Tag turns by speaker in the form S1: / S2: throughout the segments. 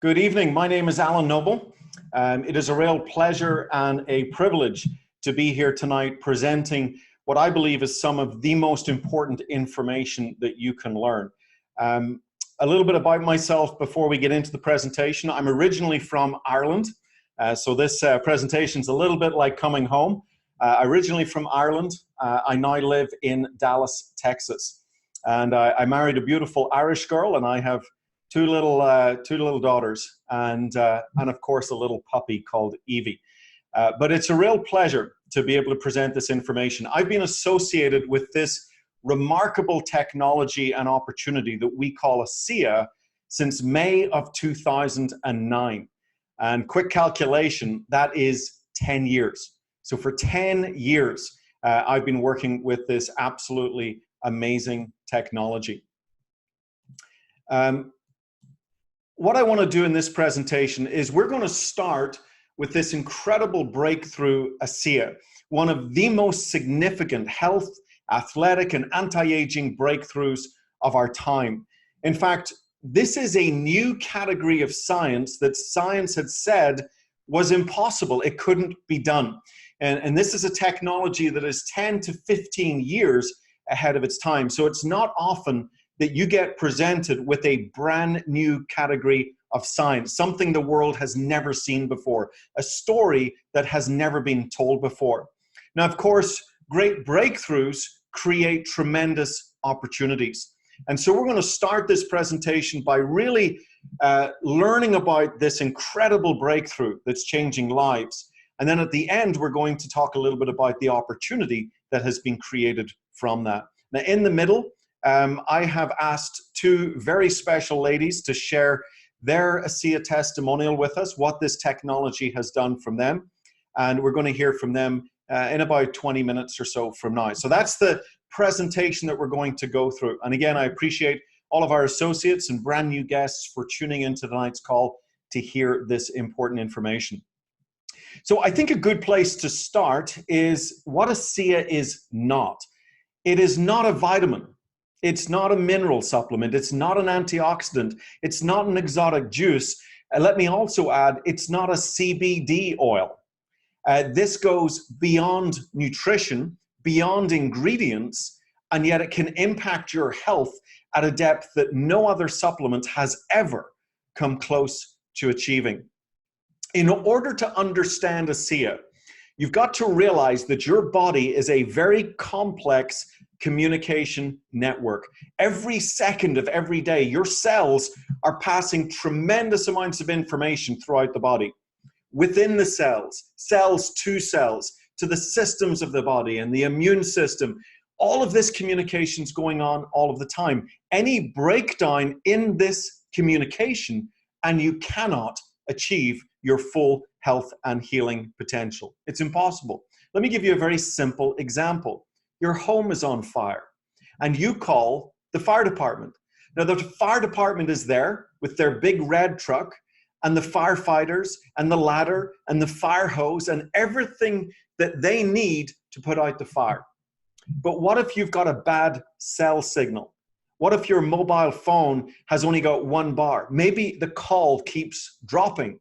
S1: Good evening. My name is Alan Noble. It is a real pleasure and a privilege to be here tonight presenting what I believe is some of the most important information that you can learn. A little bit about myself before we get into the presentation. I'm originally from Ireland, so this presentation is a little bit like coming home. Originally from Ireland, I now live in Dallas, Texas. And I married a beautiful Irish girl, and I have two little daughters, and of course a little puppy called Evie. But it's a real pleasure to be able to present this information. I've been associated with this remarkable technology and opportunity that we call Asea since May of 2009. And quick calculation, that is 10 years. So for 10 years, I've been working with this absolutely amazing technology. What I want to do in this presentation is we're going to start with this incredible breakthrough Asea, one of the most significant health, athletic, and anti-aging breakthroughs of our time. In fact, this is a new category of science that science had said was impossible. It couldn't be done. And this is a technology that is 10 to 15 years ahead of its time. So it's not often that you get presented with a brand new category of science, something the world has never seen before, a story that has never been told before. Now, of course, great breakthroughs create tremendous opportunities. And so we're going to start this presentation by really learning about this incredible breakthrough that's changing lives. And then at the end, we're going to talk a little bit about the opportunity that has been created from that. Now, in the middle, I have asked two very special ladies to share their Asea testimonial with us, what this technology has done from them. And we're going to hear from them in about 20 minutes or so from now. So that's the presentation that we're going to go through. And again, I appreciate all of our associates and brand new guests for tuning into tonight's call to hear this important information. So I think a good place to start is what Asea is not. It is not a vitamin. It's not a mineral supplement. It's not an antioxidant. It's not an exotic juice. Let me also add, it's not a CBD oil. This goes beyond nutrition, beyond ingredients, and yet it can impact your health at a depth that no other supplement has ever come close to achieving. In order to understand Asea, you've got to realize that your body is a very complex communication network. Every second of every day, your cells are passing tremendous amounts of information throughout the body. Within the cells, cells to the systems of the body and the immune system. All of this communication is going on all of the time. Any breakdown in this communication, and you cannot achieve your full health and healing potential. It's impossible. Let me give you a very simple example. Your home is on fire and you call the fire department. Now the fire department is there with their big red truck and the firefighters and the ladder and the fire hose and everything that they need to put out the fire. But what if you've got a bad cell signal? What if your mobile phone has only got one bar? Maybe the call keeps dropping.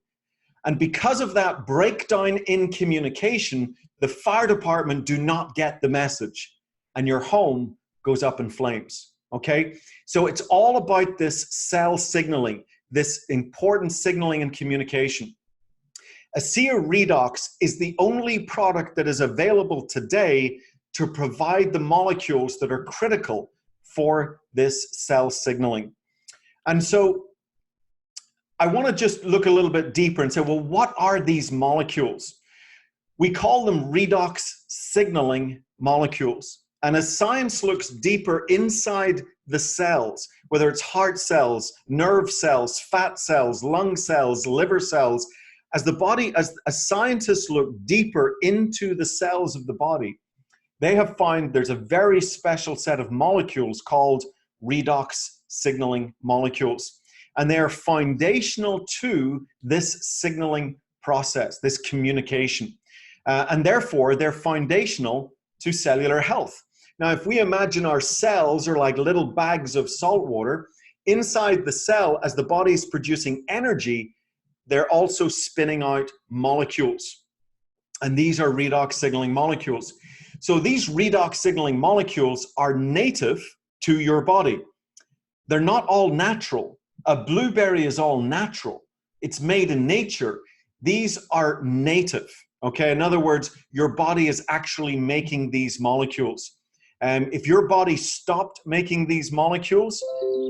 S1: And because of that breakdown in communication, the fire department do not get the message and your home goes up in flames, okay? So it's all about this cell signaling, this important signaling and communication. Asea Redox is the only product that is available today to provide the molecules that are critical for this cell signaling. And so I want to just look a little bit deeper and say, well, what are these molecules? We call them redox signaling molecules. And as science looks deeper inside the cells, whether it's heart cells, nerve cells, fat cells, lung cells, liver cells, as scientists look deeper into the cells of the body, they have found there's a very special set of molecules called redox signaling molecules. And they are foundational to this signaling process, this communication. And therefore, they're foundational to cellular health. Now, if we imagine our cells are like little bags of salt water, inside the cell, as the body is producing energy, they're also spinning out molecules. And these are redox signaling molecules. So these redox signaling molecules are native to your body. They're not all natural. A blueberry is all natural. It's made in nature. These are native, okay? In other words, your body is actually making these molecules. If your body stopped making these molecules,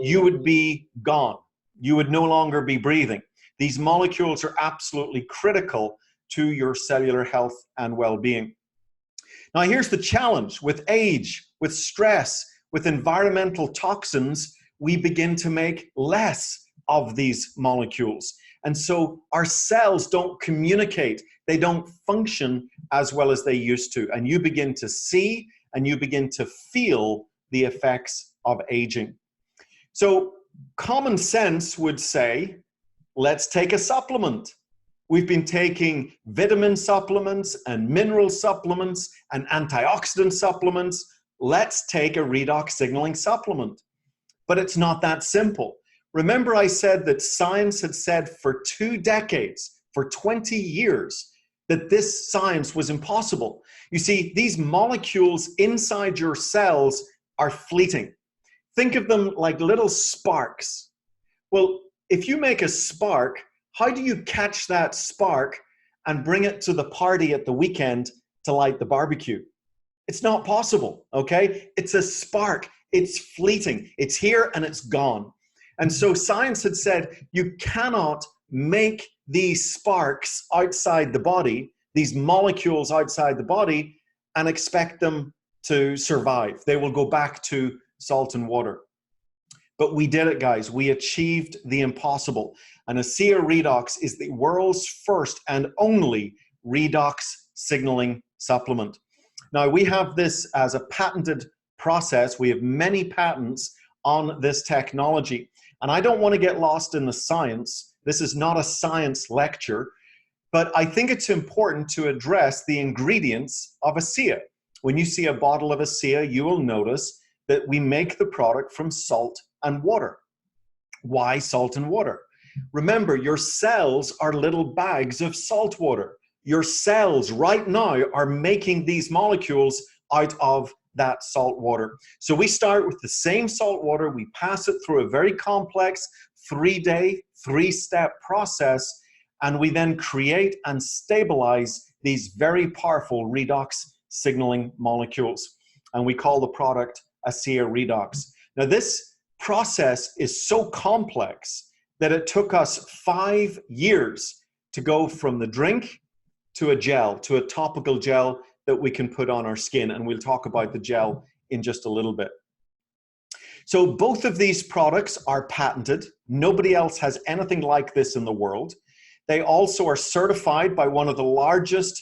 S1: you would be gone. You would no longer be breathing. These molecules are absolutely critical to your cellular health and well-being. Now, here's the challenge. With age, with stress, with environmental toxins, we begin to make less of these molecules. And so our cells don't communicate. They don't function as well as they used to. And you begin to see and you begin to feel the effects of aging. So common sense would say, let's take a supplement. We've been taking vitamin supplements and mineral supplements and antioxidant supplements. Let's take a redox signaling supplement. But it's not that simple. Remember, I said that science had said for 2 decades, for 20 years, that this science was impossible. You see, these molecules inside your cells are fleeting. Think of them like little sparks. Well, if you make a spark, how do you catch that spark and bring it to the party at the weekend to light the barbecue? It's not possible, okay? It's a spark. It's fleeting. It's here and it's gone. And so science had said you cannot make these sparks outside the body, these molecules outside the body, and expect them to survive. They will go back to salt and water. But we did it, guys. We achieved the impossible. And Asea Redox is the world's first and only redox signaling supplement. Now, we have this as a patented process. We have many patents on this technology. And I don't want to get lost in the science. This is not a science lecture, but I think it's important to address the ingredients of Asea. When you see a bottle of Asea, you will notice that we make the product from salt and water. Why salt and water? Remember, your cells are little bags of salt water. Your cells right now are making these molecules out of that salt water. So we start with the same salt water, we pass it through a very complex 3-day, 3-step process, and we then create and stabilize these very powerful redox signaling molecules. And we call the product Asea Redox. Now, this process is so complex that it took us 5 years to go from the drink to a gel, to a topical gel that we can put on our skin. And we'll talk about the gel in just a little bit. So both of these products are patented. Nobody else has anything like this in the world. They also are certified by one of the largest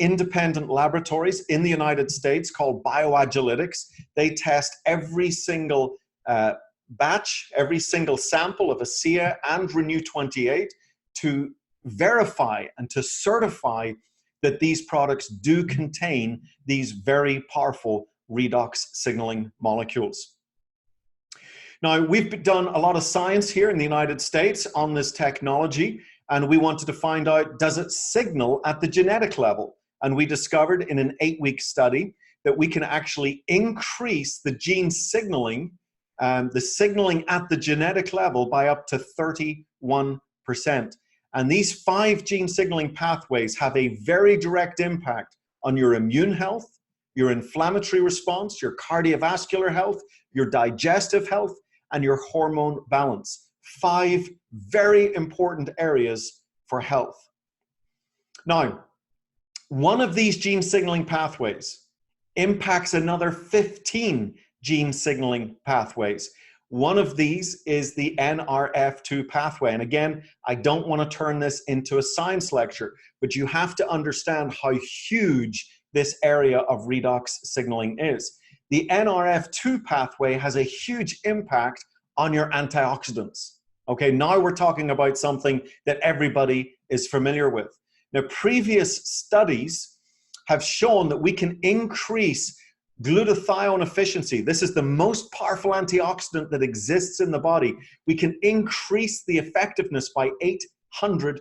S1: independent laboratories in the United States called Bioagilytics. They test every single batch, every single sample of Asea and Renew 28 to verify and to certify that these products do contain these very powerful redox signaling molecules. Now, we've done a lot of science here in the United States on this technology, and we wanted to find out, does it signal at the genetic level? And we discovered in an 8-week study that we can actually increase the gene signaling, the signaling at the genetic level by up to 31%. And these 5 gene signaling pathways have a very direct impact on your immune health, your inflammatory response, your cardiovascular health, your digestive health, and your hormone balance. 5 very important areas for health. Now, one of these gene signaling pathways impacts another 15 gene signaling pathways. One of these is the NRF2 pathway. And again, I don't want to turn this into a science lecture, but you have to understand how huge this area of redox signaling is. The NRF2 pathway has a huge impact on your antioxidants. Okay, now we're talking about something that everybody is familiar with. Now, previous studies have shown that we can increase Glutathione efficiency. This is the most powerful antioxidant that exists in the body. We can increase the effectiveness by 800%.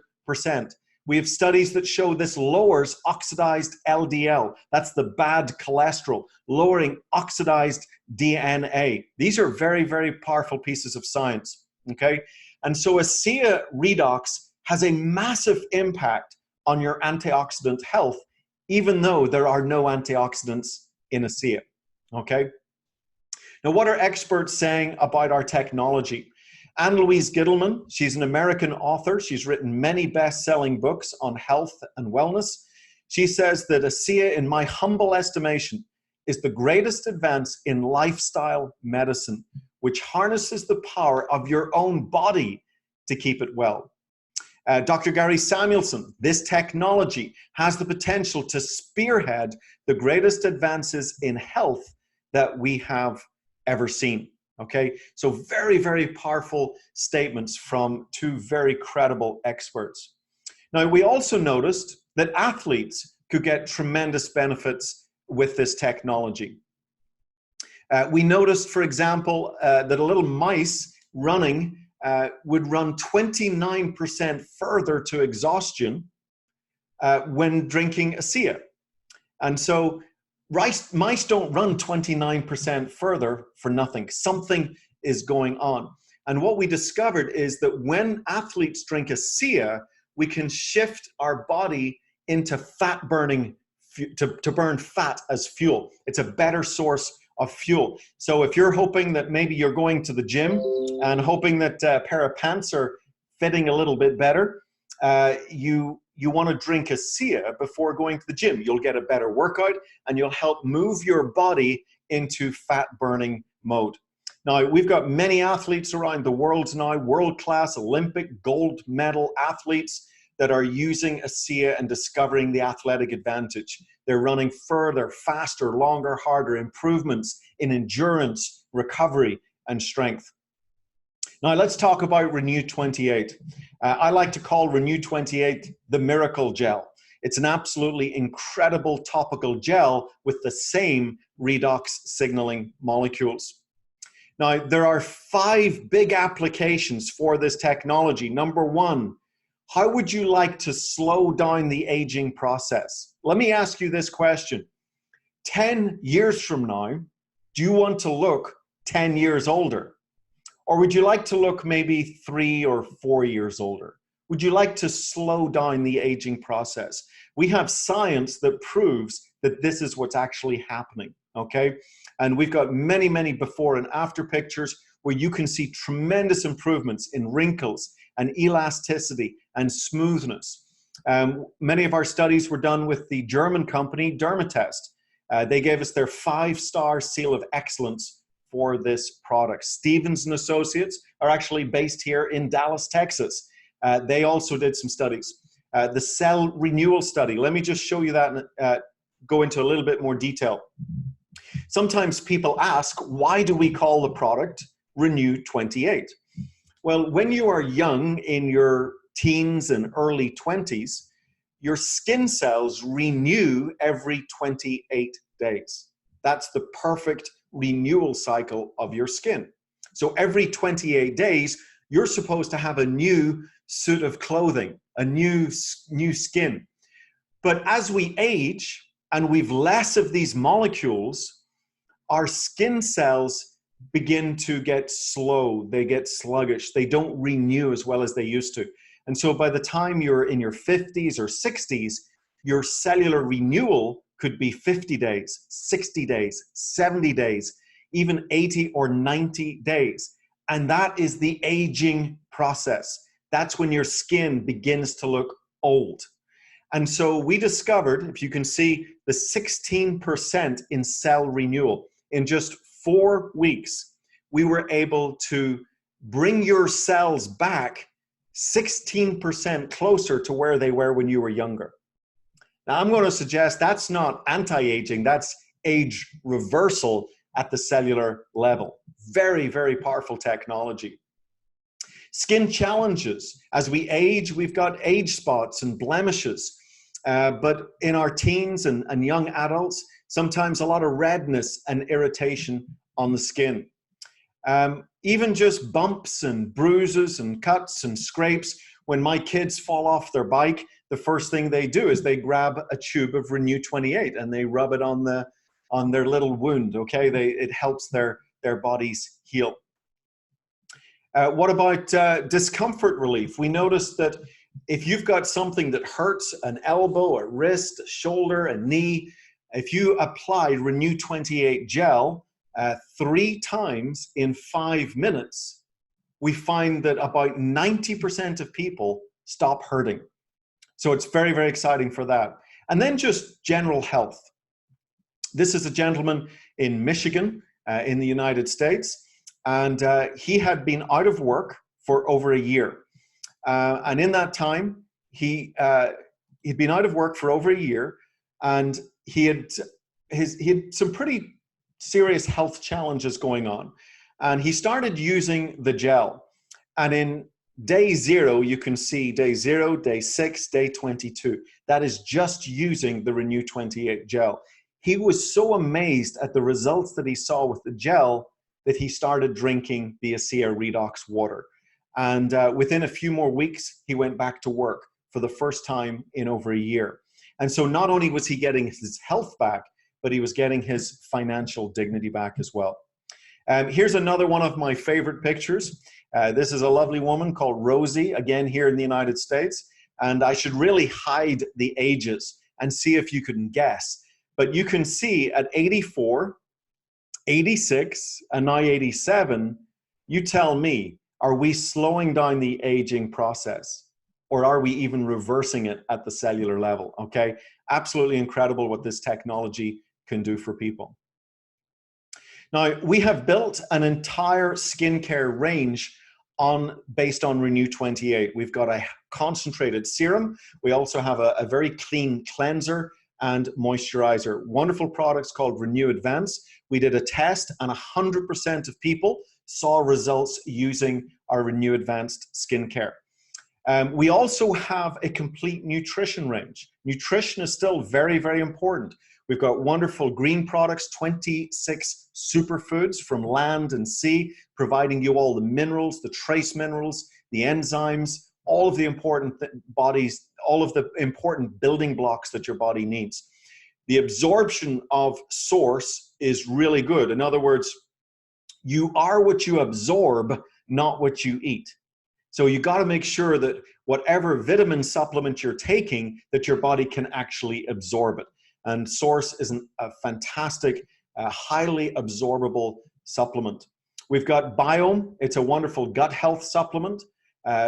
S1: We have studies that show this lowers oxidized LDL. That's the bad cholesterol, lowering oxidized DNA. These are very, very powerful pieces of science, okay? And so Asea Redox has a massive impact on your antioxidant health, even though there are no antioxidants in Asea, okay? Now, what are experts saying about our technology? Anne-Louise Gittleman, she's an American author. She's written many best-selling books on health and wellness. She says that Asea, in my humble estimation, is the greatest advance in lifestyle medicine, which harnesses the power of your own body to keep it well. Dr. Gary Samuelson, this technology has the potential to spearhead the greatest advances in health that we have ever seen. Okay, so very, very powerful statements from two very credible experts. Now, we also noticed that athletes could get tremendous benefits with this technology. We noticed, for example, that a little mice running would run 29% further to exhaustion when drinking Asea. And so mice don't run 29% further for nothing. Something is going on. And what we discovered is that when athletes drink Asea, we can shift our body into fat burning, to burn fat as fuel. It's a better source of fuel. So if you're hoping that maybe you're going to the gym and hoping that a pair of pants are fitting a little bit better, you want to drink Asea before going to the gym. You'll get a better workout and you'll help move your body into fat burning mode. Now, we've got many athletes around the world now, world-class Olympic gold medal athletes that are using Asea and discovering the athletic advantage. They're running further, faster, longer, harder, improvements in endurance, recovery, and strength. Now, let's talk about Renew 28. I like to call Renew 28 the miracle gel. It's an absolutely incredible topical gel with the same redox signaling molecules. Now, there are 5 big applications for this technology. Number 1, how would you like to slow down the aging process? Let me ask you this question. 10 years from now, do you want to look 10 years older? Or would you like to look maybe 3 or 4 years older? Would you like to slow down the aging process? We have science that proves that this is what's actually happening, okay? And we've got many, many before and after pictures where you can see tremendous improvements in wrinkles and elasticity and smoothness. Many of our studies were done with the German company Dermatest. They gave us their 5-star seal of excellence for this product. Stevens and Associates are actually based here in Dallas, Texas. They also did some studies. The cell renewal study, let me just show you that and go into a little bit more detail. Sometimes people ask, why do we call the product Renew 28? Well, when you are young in your teens and early 20s, your skin cells renew every 28 days. That's the perfect renewal cycle of your skin. So every 28 days, you're supposed to have a new suit of clothing, a new skin. But as we age and we've less of these molecules, our skin cells begin to get slow, they get sluggish, they don't renew as well as they used to. And so by the time you're in your 50s or 60s, your cellular renewal could be 50 days, 60 days, 70 days, even 80 or 90 days. And that is the aging process. That's when your skin begins to look old. And so we discovered, if you can see, the 16% in cell renewal. In just 4 weeks, we were able to bring your cells back 16% closer to where they were when you were younger. Now, I'm going to suggest that's not anti-aging, that's age reversal at the cellular level. Very, very powerful technology. Skin challenges. As we age, we've got age spots and blemishes. But in our teens and young adults, sometimes a lot of redness and irritation on the skin. Even just bumps and bruises and cuts and scrapes. When my kids fall off their bike, the first thing they do is they grab a tube of Renew 28 and they rub it on their little wound. Okay, it helps their bodies heal. What about discomfort relief? We noticed that if you've got something that hurts, an elbow, a wrist, a shoulder, a knee, if you applied Renew 28 gel 3 times in 5 minutes, we find that about 90% of people stop hurting. So it's very, very exciting for that. And then just general health. This is a gentleman in Michigan, in the United States, and he had been out of work for over a year. And in that time, he'd been out of work for over a year, and he had some pretty serious health challenges going on. And he started using the gel. And in day 0, you can see day 0, day 6, day 22. That is just using the Renew 28 gel. He was so amazed at the results that he saw with the gel that he started drinking the Asea Redox water. And within a few more weeks, he went back to work for the first time in over a year. And so not only was he getting his health back, but he was getting his financial dignity back as well. Here's another one of my favorite pictures. This is a lovely woman called Rosie, again here in the United States. And I should really hide the ages and see if you can guess. But you can see at 84, 86, and now 87, you tell me, are we slowing down the aging process? Or are we even reversing it at the cellular level? Okay, absolutely incredible what this technology can do for people. Now, we have built an entire skincare range based on Renew 28. We've got a concentrated serum. We also have a very clean cleanser and moisturizer. Wonderful products called Renew Advance. We did a test and 100% of people saw results using our Renew Advanced skincare. We also have a complete nutrition range. Nutrition is still very, very important. We've got wonderful green products, 26 superfoods from land and sea, providing you all the minerals, the trace minerals, the enzymes, all of the important all of the important building blocks that your body needs. The absorption of source is really good. In other words, you are what you absorb, not what you eat. So you got to make sure that whatever vitamin supplement you're taking, that your body can actually absorb it. And Source is a fantastic, highly absorbable supplement. We've got Biome. It's a wonderful gut health supplement,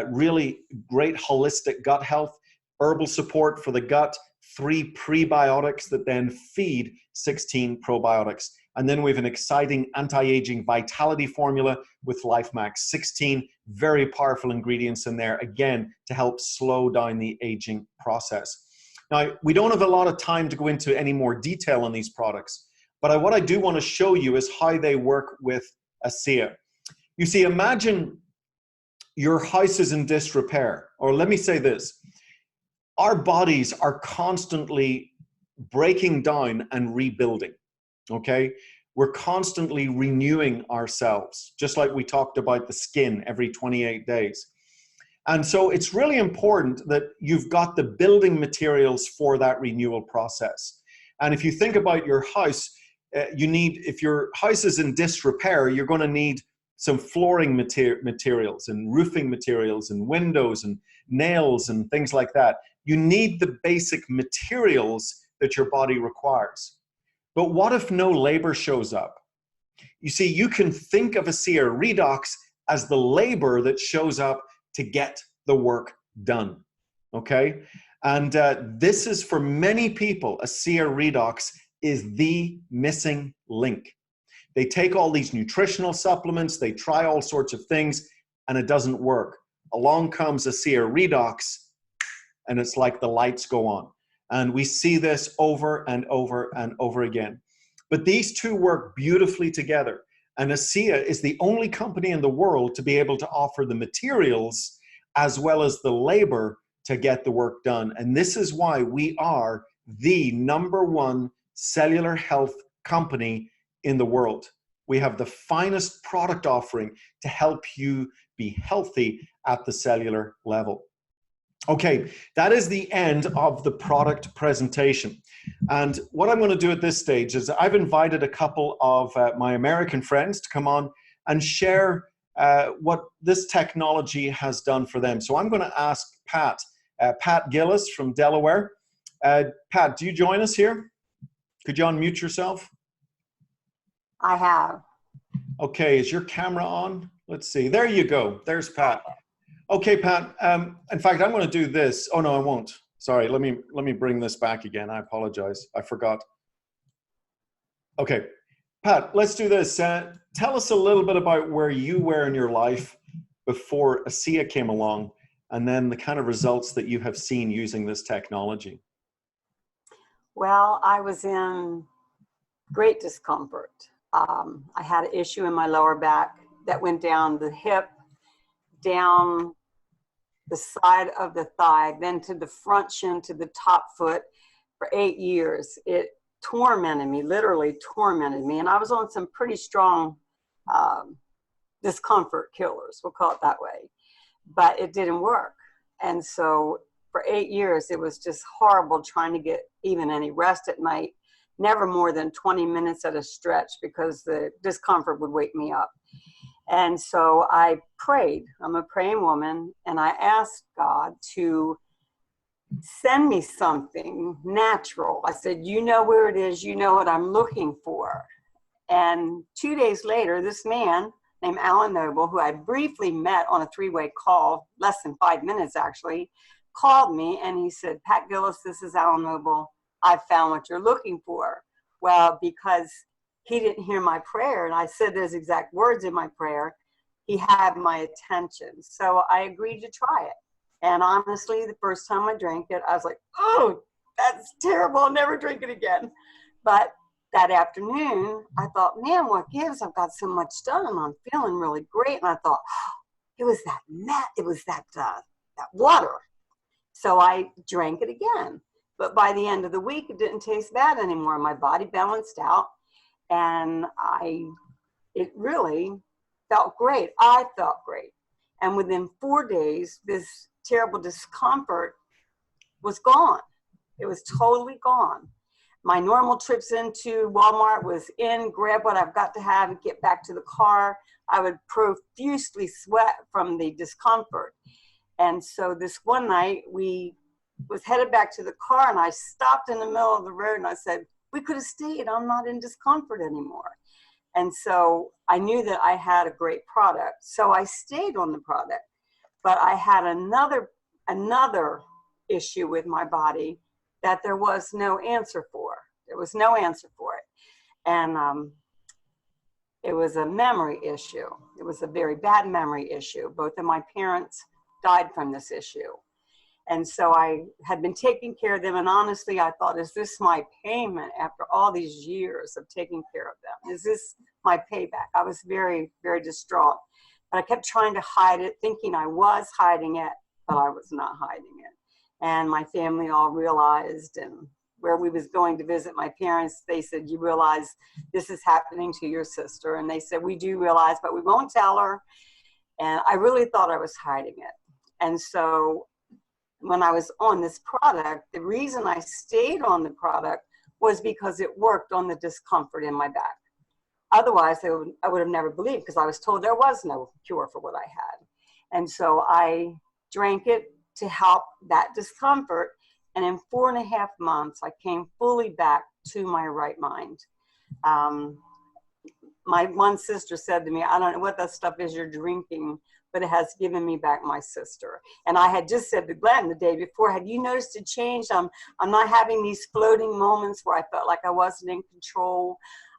S1: really great holistic gut health, herbal support for the gut, 3 prebiotics that then feed 16 probiotics. And then we have an exciting anti-aging vitality formula with LifeMax, 16 very powerful ingredients in there, again, to help slow down the aging process. Now, we don't have a lot of time to go into any more detail on these products, but what I do want to show you is how they work with Asea. You see, imagine your house is in disrepair, or let me say this, our bodies are constantly breaking down and rebuilding, okay? We're constantly renewing ourselves, just like we talked about the skin every 28 days. And so it's really important that you've got the building materials for that renewal process. And if you think about your house, if your house is in disrepair, you're going to need some flooring materials and roofing materials and windows and nails and things like that. You need the basic materials that your body requires. But what if no labor shows up? You see, you can think of Asea Redox as the labor that shows up to get the work done, okay? And this is, for many people, Asea Redox is the missing link. They take all these nutritional supplements, they try all sorts of things, and it doesn't work. Along comes Asea Redox, and it's like the lights go on. And we see this over and over and over again. But these two work beautifully together. And Asea is the only company in the world to be able to offer the materials as well as the labor to get the work done. And this is why we are the #1 cellular health company in the world. We have the finest product offering to help you be healthy at the cellular level. Okay, that is the end of the product presentation. And what I'm going to do at this stage is I've invited a couple of my American friends to come on and share what this technology has done for them. So I'm going to ask Pat Gillis from Delaware. Pat, do you join us here? Could you unmute yourself?
S2: I have.
S1: Okay, is your camera on? Let's see. There you go. There's Pat. Okay, Pat. In fact, I'm going to do this. Oh no, I won't. Sorry. Let me bring this back again. I apologize. I forgot. Okay, Pat. Let's do this. Tell us a little bit about where you were in your life before Asea came along, and then the kind of results that you have seen using this technology.
S2: Well, I was in great discomfort. I had an issue in my lower back that went down the hip, down the side of the thigh, then to the front shin, to the top foot for 8 years. It tormented me, literally tormented me. And I was on some pretty strong discomfort killers, we'll call it that way. But it didn't work. And so for 8 years, it was just horrible trying to get even any rest at night, never more than 20 minutes at a stretch because the discomfort would wake me up. And so I prayed. I'm a praying woman, and I asked God to send me something natural. I said, you know where it is, you know what I'm looking for. And 2 days later, this man named Alan Noble, who I briefly met on a 3-way call, less than 5 minutes actually, called me and he said, Pat Gillis, this is Alan Noble. I found what you're looking for. Well, because he didn't hear my prayer, and I said those exact words in my prayer, he had my attention. So I agreed to try it. And honestly, the first time I drank it, I was like, oh, that's terrible. I'll never drink it again. But that afternoon, I thought, man, what gives? I've got so much done and I'm feeling really great. And I thought, oh, it was that water. So I drank it again. But by the end of the week, it didn't taste bad anymore. My body balanced out. And it really felt great. I felt great. And within 4 days, this terrible discomfort was gone. It was totally gone. My normal trips into Walmart was in, grab what I've got to have and get back to the car. I would profusely sweat from the discomfort. And so this one night, we was headed back to the car and I stopped in the middle of the road and I said, we could have stayed. I'm not in discomfort anymore. And so I knew that I had a great product. So I stayed on the product. But I had another issue with my body that there was no answer for. There was no answer for it. And it was a memory issue. It was a very bad memory issue. Both of my parents died from this issue. And so I had been taking care of them. And honestly, I thought, is this my payment after all these years of taking care of them? Is this my payback? I was very, very distraught. But I kept trying to hide it, thinking I was hiding it, but I was not hiding it. And my family all realized, and where we was going to visit my parents, they said, you realize this is happening to your sister? And they said, we do realize, but we won't tell her. And I really thought I was hiding it. And so when I was on this product, the reason I stayed on the product was because it worked on the discomfort in my back. Otherwise, I would have never believed, because I was told there was no cure for what I had. And so I drank it to help that discomfort. And in 4.5 months, I came fully back to my right mind. My one sister said to me, I don't know what that stuff is you're drinking, but it has given me back my sister. And I had just said to Glenn the day before, have you noticed a change? I'm not having these floating moments where I felt like I wasn't in control.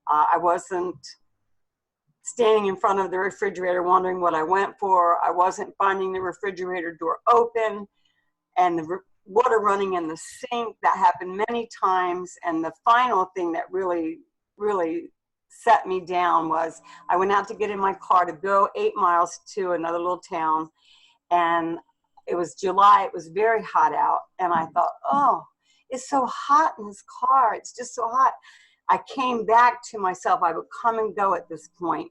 S2: I wasn't standing in front of the refrigerator wondering what I went for. I wasn't finding the refrigerator door open and the water running in the sink. That happened many times. And the final thing that really, really set me down was I went out to get in my car to go 8 miles to another little town. And it was July. It was very hot out. And I thought, oh, it's so hot in this car. It's just so hot. I came back to myself. I would come and go at this point.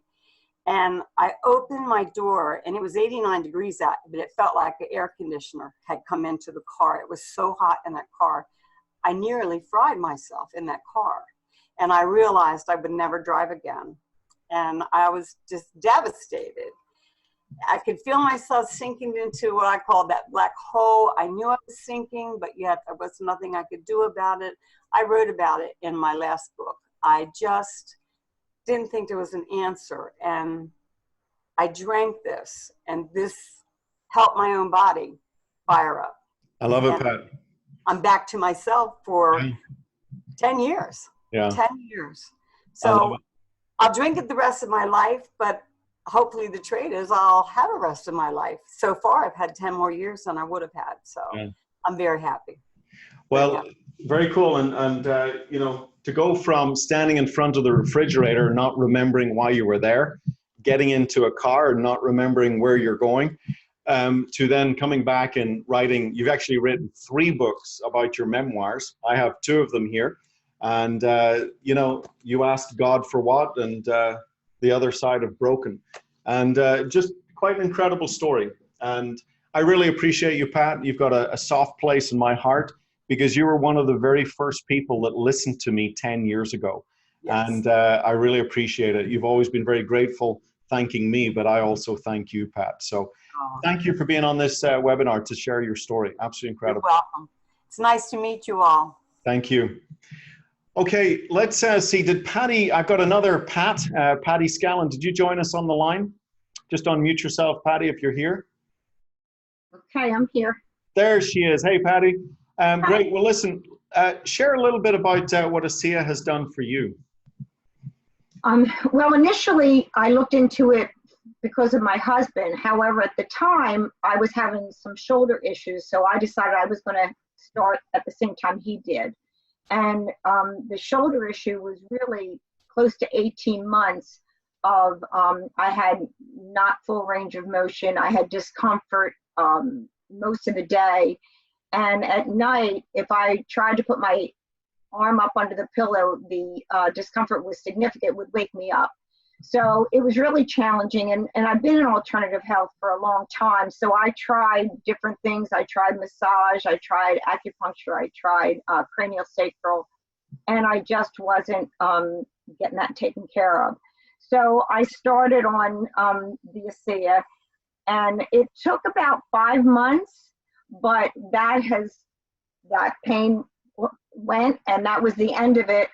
S2: And I opened my door, and it was 89 degrees out, but it felt like an air conditioner had come into the car. It was so hot in that car. I nearly fried myself in that car. And I realized I would never drive again. And I was just devastated. I could feel myself sinking into what I call that black hole. I knew I was sinking, but yet there was nothing I could do about it. I wrote about it in my last book. I just didn't think there was an answer. And I drank this, and this helped my own body fire up.
S1: I love it,
S2: and
S1: Pat.
S2: I'm back to myself for 10 years.
S1: Yeah.
S2: 10 years. So I'll drink it the rest of my life, but hopefully the trade is I'll have a rest of my life. So far, I've had 10 more years than I would have had. So I'm very happy.
S1: Well, very cool. And you know, to go from standing in front of the refrigerator, not remembering why you were there, getting into a car, not remembering where you're going, to then coming back and writing. You've actually written 3 books about your memoirs. I have 2 of them here. And, you know, you asked God for what, and the other side of broken. And just quite an incredible story. And I really appreciate you, Pat. You've got a soft place in my heart, because you were one of the very first people that listened to me 10 years ago. Yes. And I really appreciate it. You've always been very grateful, thanking me, but I also thank you, Pat. So thank you for being on this webinar to share your story. Absolutely incredible.
S2: You're welcome. It's nice to meet you all.
S1: Thank you. Okay, let's see. Did Patty, I've got another Pat, Patty Scallon. Did you join us on the line? Just unmute yourself, Patty, if you're here.
S3: Okay, I'm here.
S1: There she is. Hey, Patty. Great. Well, listen, share a little bit about what Asea has done for you.
S3: Well, initially, I looked into it because of my husband. However, at the time, I was having some shoulder issues, so I decided I was going to start at the same time he did. And the shoulder issue was really close to 18 months of, I had not full range of motion. I had discomfort most of the day. And at night, if I tried to put my arm up under the pillow, the discomfort was significant, would wake me up. So it was really challenging. And I've been in alternative health for a long time. So I tried different things. I tried massage. I tried acupuncture. I tried cranial sacral. And I just wasn't getting that taken care of. So I started on the Asea. And it took about 5 months, but that pain went, and that was the end of it.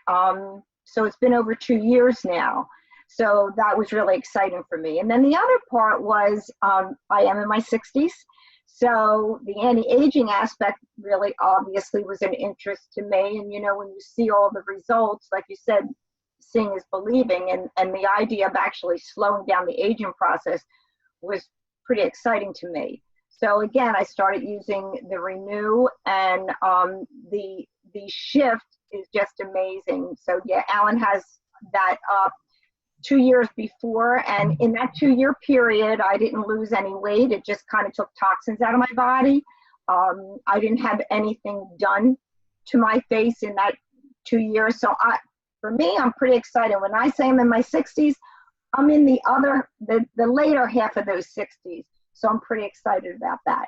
S3: So it's been over 2 years now. So that was really exciting for me. And then the other part was I am in my 60s. So the anti-aging aspect really obviously was an interest to me. And, you know, when you see all the results, like you said, seeing is believing. And the idea of actually slowing down the aging process was pretty exciting to me. So again, I started using the Renew, and the shift is just amazing. So yeah, Alan has that up 2 years before, and in that 2-year period, I didn't lose any weight. It just kind of took toxins out of my body. I didn't have anything done to my face in that 2 years. So for me, I'm pretty excited. When I say I'm in my 60s, I'm in the later half of those 60s. So I'm pretty excited about that.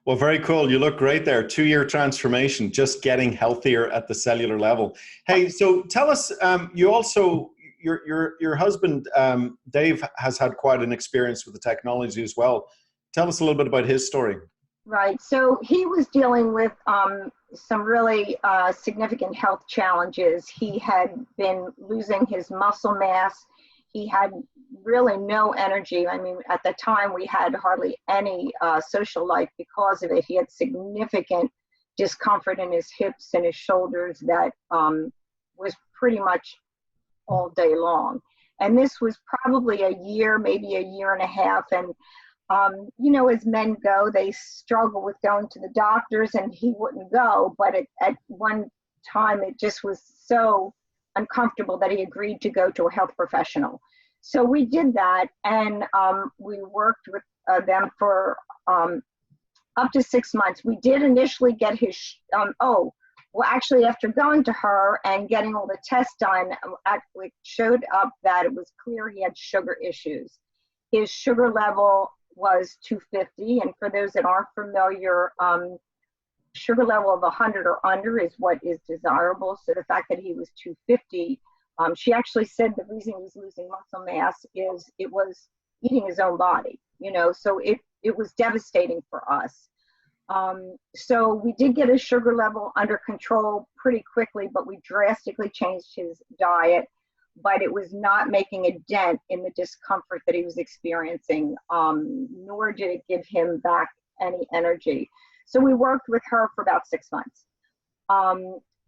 S1: Well, very cool. You look great there. 2-year transformation, just getting healthier at the cellular level. Hey, so tell us, you also, your husband, Dave, has had quite an experience with the technology as well. Tell us a little bit about his story.
S3: Right. So he was dealing with some really significant health challenges. He had been losing his muscle mass. He had really no energy. I mean, at the time, we had hardly any social life because of it. He had significant discomfort in his hips and his shoulders that was pretty much all day long. And this was probably a year, maybe a year and a half. And, you know, as men go, they struggle with going to the doctors, and he wouldn't go. But at one time, it just was so uncomfortable that he agreed to go to a health professional. So we did that, and we worked with them for up to 6 months. We did initially get his, Well, actually, after going to her and getting all the tests done, it showed up that it was clear he had sugar issues. His sugar level was 250, and for those that aren't familiar, sugar level of 100 or under is what is desirable. So the fact that he was 250, she actually said the reason he was losing muscle mass is it was eating his own body, so it was devastating for us. So we did get his sugar level under control pretty quickly, but we drastically changed his diet, but it was not making a dent in the discomfort that he was experiencing, nor did it give him back any energy. So we worked with her for about 6 months.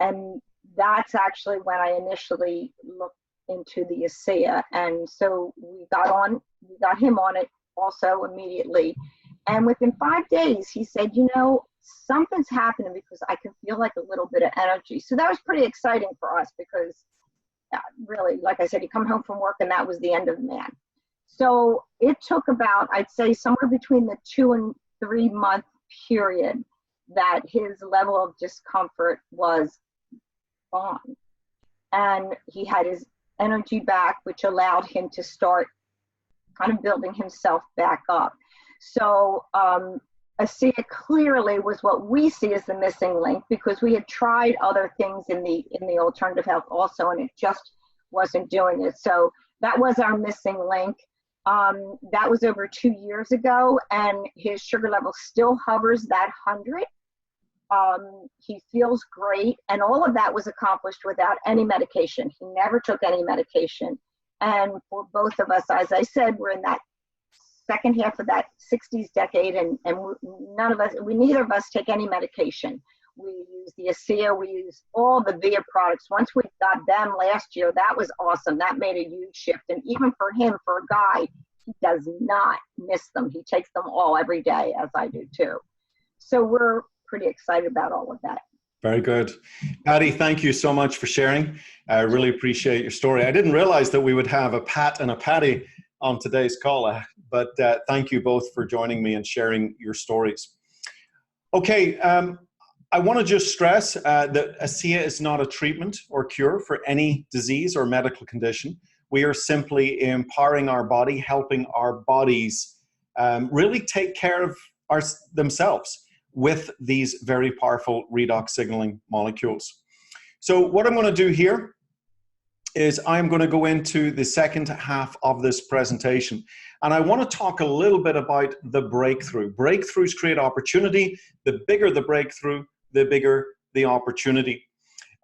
S3: And that's actually when I initially looked into the Asea. And so we got him on it also immediately. And within 5 days, he said, something's happening because I can feel like a little bit of energy. So that was pretty exciting for us because really, like I said, he come home from work and that was the end of the man. So it took about, I'd say somewhere between the 2 and 3 month period that his level of discomfort was gone. And he had his energy back, which allowed him to start kind of building himself back up. So Asea clearly was what we see as the missing link, because we had tried other things in the alternative health also, and it just wasn't doing it. So that was our missing link. That was over 2 years ago, and his sugar level still hovers that 100. He feels great, and all of that was accomplished without any medication. He never took any medication. And for both of us, as I said, we're in that second half of that 60s decade, and neither of us take any medication. We use the Asea, we use all the VIA products. Once we got them last year, that was awesome. That made a huge shift. And even for him, for a guy, he does not miss them. He takes them all every day, as I do too. So we're pretty excited about all of that.
S1: Very good. Patty, thank you so much for sharing. I really appreciate your story. I didn't realize that we would have a Pat and a Patty on today's call, but thank you both for joining me and sharing your stories. Okay, I want to just stress that Asea is not a treatment or cure for any disease or medical condition. We are simply empowering our body, helping our bodies really take care of themselves with these very powerful redox signaling molecules. So what I'm going to do here is I'm going to go into the second half of this presentation. And I want to talk a little bit about the breakthrough. Breakthroughs create opportunity. The bigger the breakthrough, the bigger the opportunity.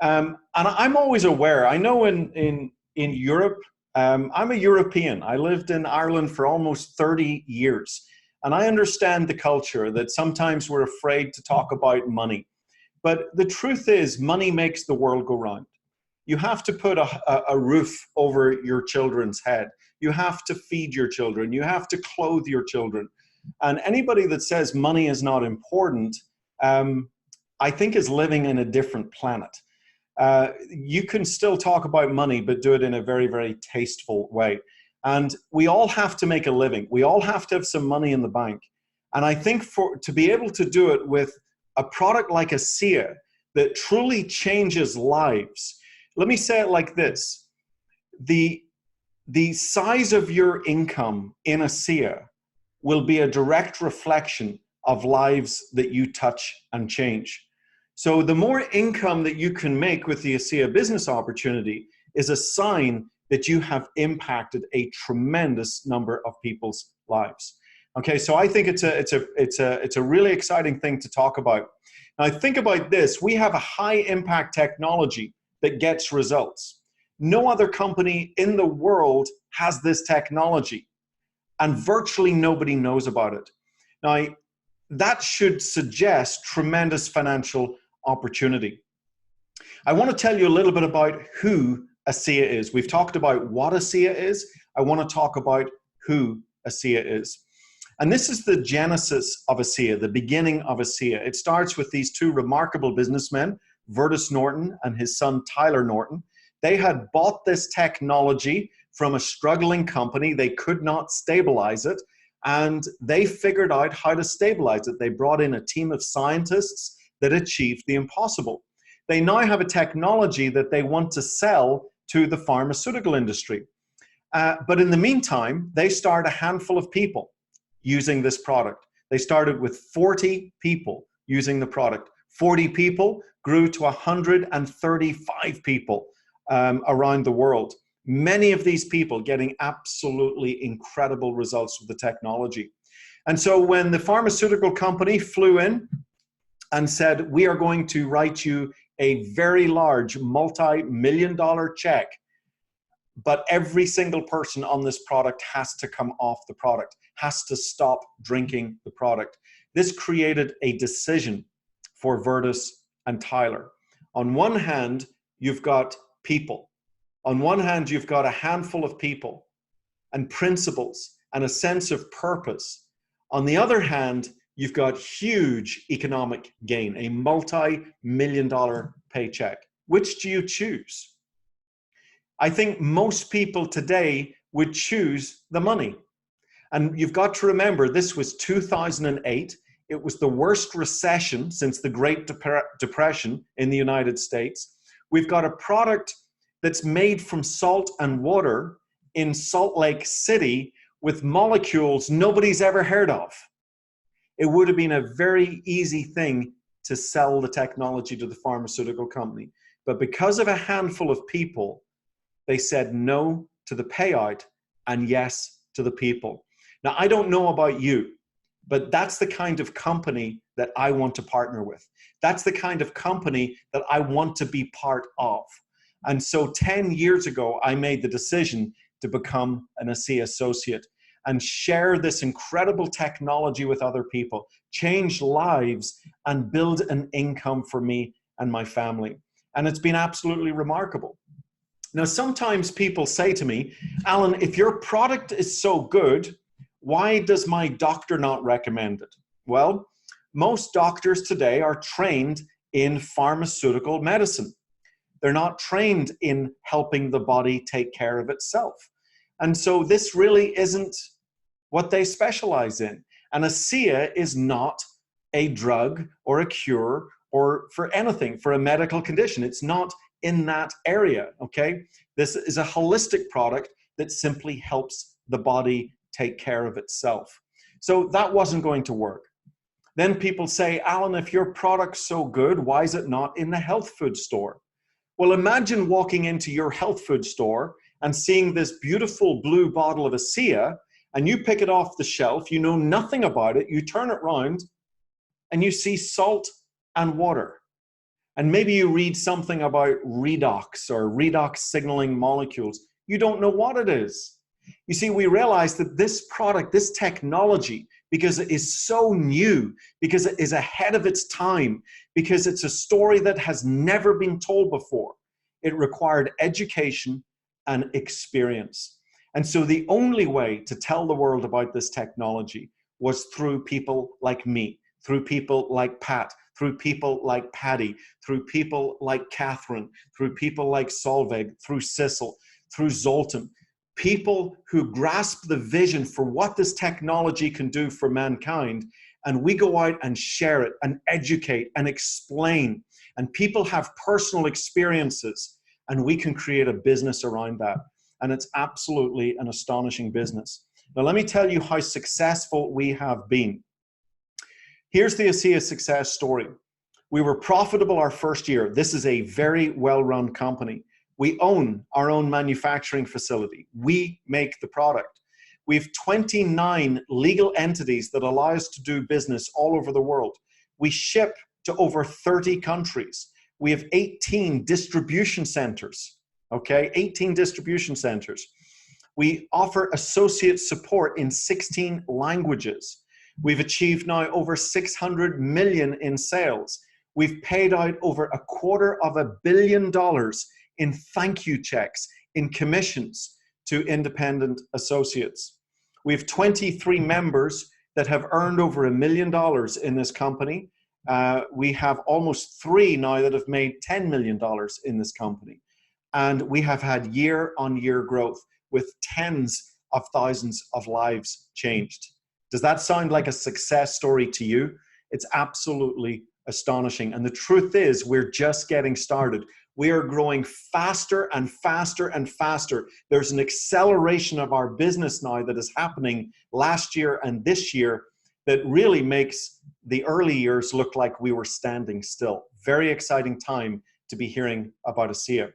S1: And I'm always aware, I know in Europe, I'm a European. I lived in Ireland for almost 30 years. And I understand the culture that sometimes we're afraid to talk about money. But the truth is, money makes the world go round. You have to put a roof over your children's head. You have to feed your children. You have to clothe your children. And anybody that says money is not important, I think is living in a different planet. You can still talk about money, but do it in a very, very tasteful way. And we all have to make a living. We all have to have some money in the bank. And I think to be able to do it with a product like Asea that truly changes lives, let me say it like this. The size of your income in Asea will be a direct reflection of lives that you touch and change. So the more income that you can make with the Asea business opportunity is a sign that you have impacted a tremendous number of people's lives. Okay, so I think it's a really exciting thing to talk about. Now think about this, we have a high impact technology that gets results. No other company in the world has this technology, and virtually nobody knows about it. Now, that should suggest tremendous financial opportunity. I want to tell you a little bit about who Asea is. We've talked about what Asea is. I want to talk about who Asea is. And this is the genesis of Asea, the beginning of Asea. It starts with these two remarkable businessmen, Vertus Norton and his son Tyler Norton. They had bought this technology from a struggling company. They could not stabilize it, and they figured out how to stabilize it. They brought in a team of scientists that achieved the impossible. they now have a technology that they want to sell to the pharmaceutical industry. But in the meantime, they start a handful of people using this product. They started with 40 people using the product. 40 people grew to 135 people around the world. Many of these people getting absolutely incredible results with the technology. And so when the pharmaceutical company flew in and said, we are going to write you a very large multi-million-dollar check, but every single person on this product has to come off the product, has to stop drinking the product. This created a decision for Virtus and Tyler. On one hand, you've got people. On one hand, you've got a handful of people and principles and a sense of purpose. On the other hand, you've got huge economic gain, a multi-million-dollar paycheck. Which do you choose? I think most people today would choose the money. And you've got to remember, this was 2008. It was the worst recession since the Great Depression in the United States. We've got a product that's made from salt and water in Salt Lake City with molecules nobody's ever heard of. It would have been a very easy thing to sell the technology to the pharmaceutical company. But because of a handful of people, they said no to the payout and yes to the people. Now, I don't know about you, but that's the kind of company that I want to partner with. That's the kind of company that I want to be part of. And so 10 years ago, I made the decision to become an Asea Associate and share this incredible technology with other people, change lives, and build an income for me and my family. And it's been absolutely remarkable. Now, sometimes people say to me, Alan, if your product is so good, why does my doctor not recommend it? Well, most doctors today are trained in pharmaceutical medicine. They're not trained in helping the body take care of itself. And so this really isn't what they specialize in. And Asea is not a drug or a cure or for anything, for a medical condition. It's not in that area, okay? This is a holistic product that simply helps the body take care of itself. So that wasn't going to work. Then people say, Alan, if your product's so good, why is it not in the health food store? Well, imagine walking into your health food store and seeing this beautiful blue bottle of Asea, and you pick it off the shelf, you know nothing about it, you turn it around, and you see salt and water. And maybe you read something about redox or redox signaling molecules. You don't know what it is. You see, we realize that this product, this technology, because it is so new, because it is ahead of its time, because it's a story that has never been told before, it required education and experience. And so the only way to tell the world about this technology was through people like me, through people like Pat, through people like Patty, through people like Catherine, through people like Solveig, through Sissel, through Zoltan. People who grasp the vision for what this technology can do for mankind, and we go out and share it and educate and explain, and people have personal experiences, and we can create a business around that. And it's absolutely an astonishing business. Now, let me tell you how successful we have been. Here's the Asea success story. We were profitable our first year. This is a very well-run company. We own our own manufacturing facility. We make the product. We have 29 legal entities that allow us to do business all over the world. We ship to over 30 countries. We have 18 distribution centers, okay? 18 distribution centers. We offer associate support in 16 languages. We've achieved now over 600 million in sales. We've paid out over $250 million in thank you checks, in commissions to independent associates. We have 23 members that have earned over $1 million in this company. We have almost 3 now that have made $10 million in this company. And we have had year-on-year growth with tens of thousands of lives changed. Does that sound like a success story to you? It's absolutely astonishing. And the truth is, we're just getting started. We are growing faster and faster and faster. There's an acceleration of our business now that is happening last year and this year that really makes the early years look like we were standing still. Very exciting time to be hearing about Asea.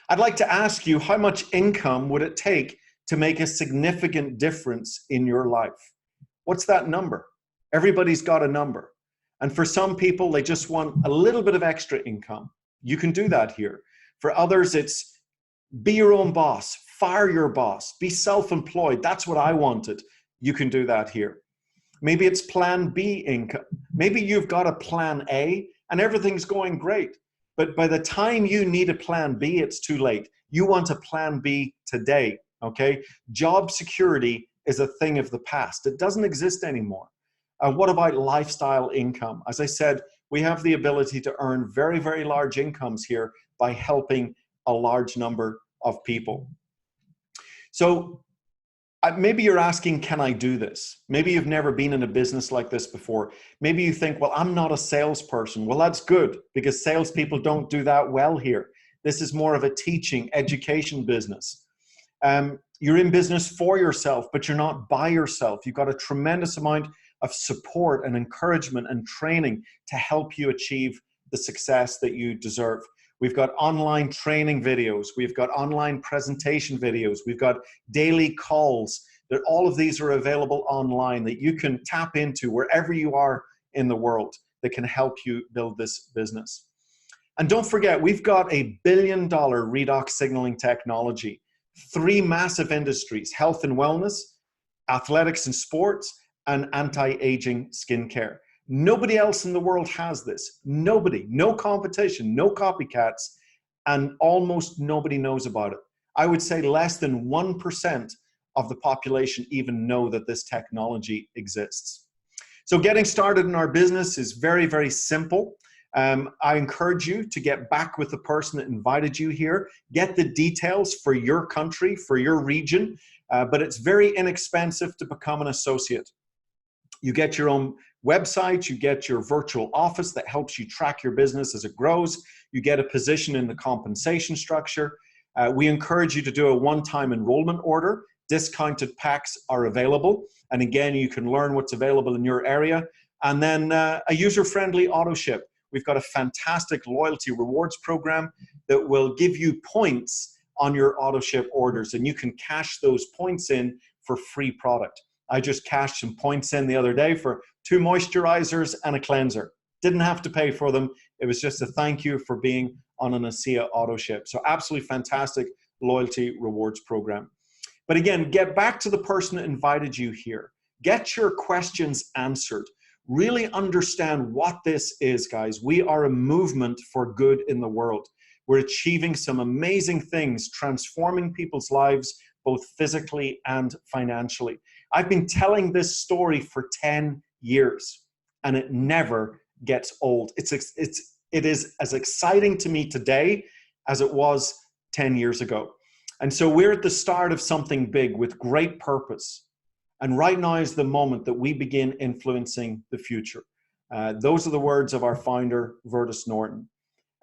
S1: I'd like to ask you, how much income would it take to make a significant difference in your life? What's that number? Everybody's got a number. And for some people, they just want a little bit of extra income. You can do that here. For others, it's be your own boss, fire your boss, be self-employed. That's what I wanted. You can do that here. Maybe it's plan B income. Maybe you've got a plan A and everything's going great. But by the time you need a plan B, it's too late. You want a plan B today, okay? Job security is a thing of the past. It doesn't exist anymore. What about lifestyle income? As I said, we have the ability to earn very, very large incomes here by helping a large number of people. So maybe you're asking, can I do this? Maybe you've never been in a business like this before. Maybe you think, well, I'm not a salesperson. Well, that's good, because salespeople don't do that well here. This is more of a teaching, education business. You're in business for yourself, but you're not by yourself. You've got a tremendous amount of support and encouragement and training to help you achieve the success that you deserve. We've got online training videos. We've got online presentation videos. We've got daily calls. That all of these are available online that you can tap into wherever you are in the world that can help you build this business. And don't forget, we've got $1 billion redox signaling technology, 3 massive industries: health and wellness, athletics and sports, and anti-aging skincare. Nobody else in the world has this. Nobody, no competition, no copycats, and almost nobody knows about it. I would say less than 1% of the population even know that this technology exists. So getting started in our business is very, very simple. I encourage you to get back with the person that invited you here. Get the details for your country, for your region, but it's very inexpensive to become an associate. You get your own website, you get your virtual office that helps you track your business as it grows. You get a position in the compensation structure. We encourage you to do a one-time enrollment order. Discounted packs are available. And again, you can learn what's available in your area. And then a user-friendly auto ship. We've got a fantastic loyalty rewards program that will give you points on your auto ship orders, and you can cash those points in for free product. I just cashed some points in the other day for 2 moisturizers and a cleanser. Didn't have to pay for them. It was just a thank you for being on an Asea auto ship. So absolutely fantastic loyalty rewards program. But again, get back to the person that invited you here. Get your questions answered. Really understand what this is, guys. We are a movement for good in the world. We're achieving some amazing things, transforming people's lives, both physically and financially. I've been telling this story for 10 years, and it never gets old. It is as exciting to me today as it was 10 years ago. And so we're at the start of something big with great purpose. And right now is the moment that we begin influencing the future. Those are the words of our founder, Vertus Norton.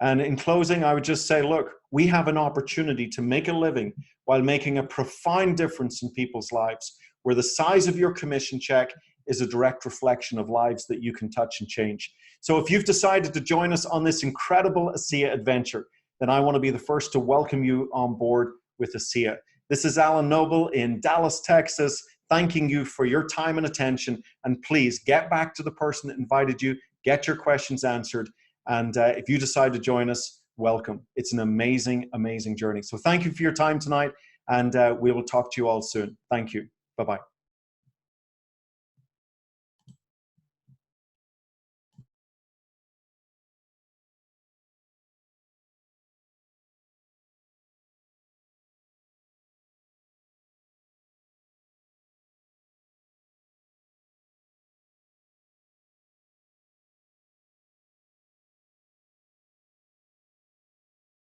S1: And in closing, I would just say, look, we have an opportunity to make a living while making a profound difference in people's lives, where the size of your commission check is a direct reflection of lives that you can touch and change. So if you've decided to join us on this incredible Asea adventure, then I want to be the first to welcome you on board with Asea. This is Alan Noble in Dallas, Texas, thanking you for your time and attention. And please get back to the person that invited you, get your questions answered. And if you decide to join us, welcome. It's an amazing, amazing journey. So thank you for your time tonight, and we will talk to you all soon. Thank you. Bye-bye.